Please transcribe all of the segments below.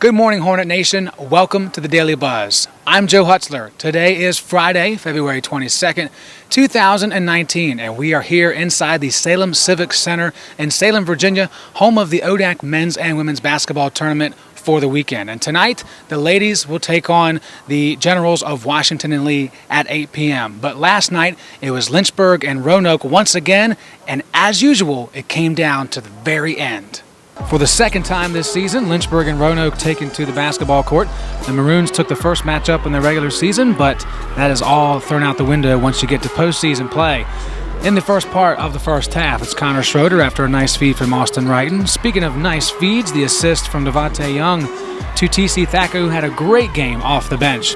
Good morning, Hornet Nation. Welcome to the Daily Buzz. I'm Joe Hutzler. Today is Friday, February 22nd, 2019, and we are here inside the Salem Civic Center in Salem, Virginia, home of the ODAC men's and women's basketball tournament for the weekend. And tonight, the ladies will take on the Generals of Washington and Lee at 8 p.m. But last night, it was Lynchburg and Roanoke once again, and as usual, it came down to the very end. For the second time this season, Lynchburg and Roanoke taken to the basketball court. The Maroons took the first matchup in the regular season, but that is all thrown out the window once you get to postseason play. In the first part of the first half, it's Connor Schroeder after a nice feed from Austin Wrighton. Speaking of nice feeds, the assist from Devontae Young to TC Thacker, who had a great game off the bench.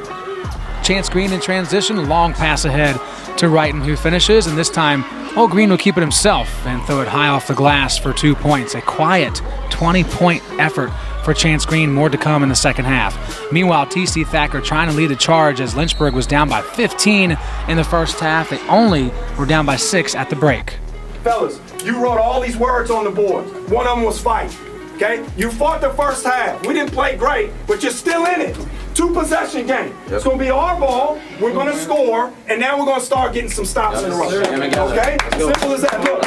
Chance Green in transition, long pass ahead to Wrighton, who finishes, and this time, Green will keep it himself and throw it high off the glass for 2 points. A quiet 20-point effort for Chance Green, more to come in the second half. Meanwhile, TC Thacker trying to lead the charge as Lynchburg was down by 15 in the first half. They only were down by 6 at the break. Fellas, you wrote all these words on the board. One of them was fight, okay? You fought the first half. We didn't play great, but you're still in it. 2-possession game. Yep. It's going to be our ball. We're going to score, and now we're going to start getting some stops in a row. Okay? Simple as that. Look.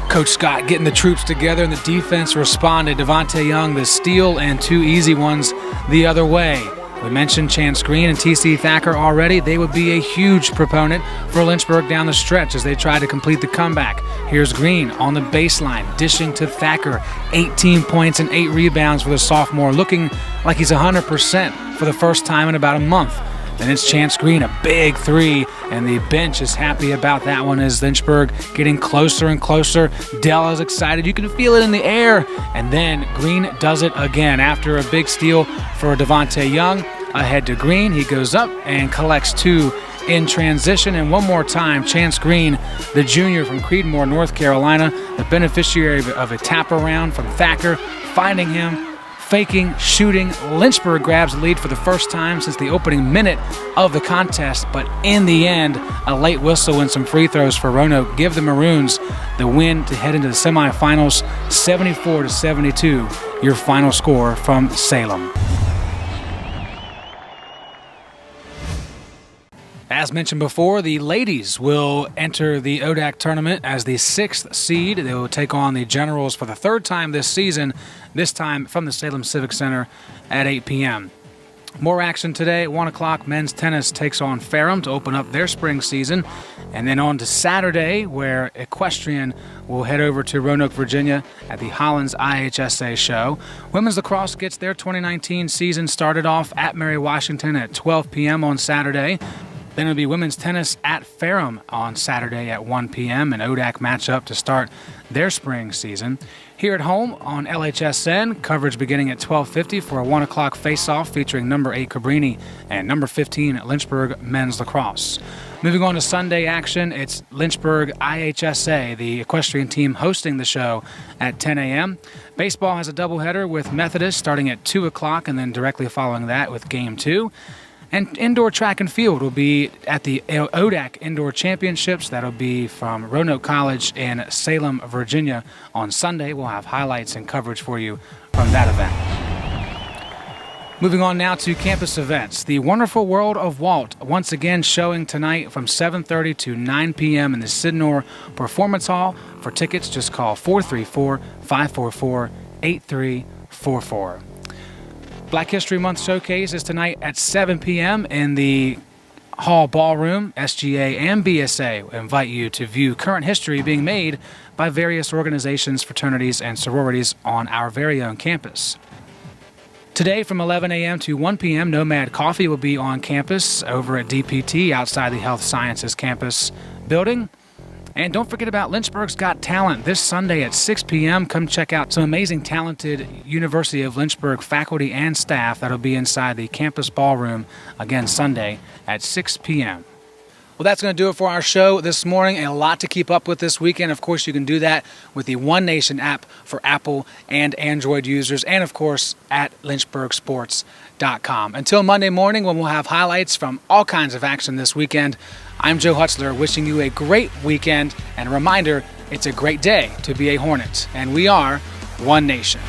Coach Scott getting the troops together, and the defense responded. Devontae Young, the steal, and 2 easy ones the other way. We mentioned Chance Green and TC Thacker already. They would be a huge proponent for Lynchburg down the stretch as they try to complete the comeback. Here's Green on the baseline, dishing to Thacker. 18 points and 8 rebounds for the sophomore, looking like he's 100% for the first time in about a month. Then it's Chance Green, a big 3, and the bench is happy about that one as Lynchburg getting closer and closer. Dell is excited. You can feel it in the air. And then Green does it again after a big steal for Devontae Young. Ahead to Green. He goes up and collects 2 in transition. And one more time, Chance Green, the junior from Creedmoor, North Carolina, the beneficiary of a tap around from Thacker, finding him. Faking, shooting, Lynchburg grabs the lead for the first time since the opening minute of the contest, but in the end, a late whistle and some free throws for Roanoke give the Maroons the win to head into the semifinals. 74-72, your final score from Salem. As mentioned before, the ladies will enter the ODAC tournament as the 6th seed. They will take on the Generals for the 3rd time this season, this time from the Salem Civic Center at 8 p.m. More action today at 1 o'clock. Men's tennis takes on Ferrum to open up their spring season. And then on to Saturday, where Equestrian will head over to Roanoke, Virginia at the Hollins IHSA show. Women's lacrosse gets their 2019 season started off at Mary Washington at 12 p.m. on Saturday. Then it'll be women's tennis at Ferrum on Saturday at 1 p.m. an ODAC matchup to start their spring season. Here at home on LHSN, coverage beginning at 12:50 for a 1 o'clock face-off featuring number 8 Cabrini and number 15 Lynchburg men's lacrosse. Moving on to Sunday action, it's Lynchburg IHSA, the equestrian team hosting the show at 10 a.m. Baseball has a doubleheader with Methodist starting at 2 o'clock and then directly following that with Game 2. And indoor track and field will be at the ODAC Indoor Championships. That'll be from Roanoke College in Salem, Virginia. On Sunday, we'll have highlights and coverage for you from that event. Moving on now to campus events. The Wonderful World of Walt once again showing tonight from 7:30 to 9 p.m. in the Sidnor Performance Hall. For tickets, just call 434-544-8344. Black History Month Showcase is tonight at 7 p.m. in the Hall Ballroom. SGA and BSA invite you to view current history being made by various organizations, fraternities, and sororities on our very own campus. Today from 11 a.m. to 1 p.m., Nomad Coffee will be on campus over at DPT outside the Health Sciences campus building. And don't forget about Lynchburg's Got Talent this Sunday at 6 p.m. Come check out some amazing, talented University of Lynchburg faculty and staff that'll be inside the campus ballroom again Sunday at 6 p.m. Well, that's going to do it for our show this morning, and a lot to keep up with this weekend. Of course, you can do that with the One Nation app for Apple and Android users, and of course at lynchburgsports.com. Until Monday morning, when we'll have highlights from all kinds of action this weekend, I'm Joe Hutzler, wishing you a great weekend, and a reminder, it's a great day to be a Hornet, and we are One Nation.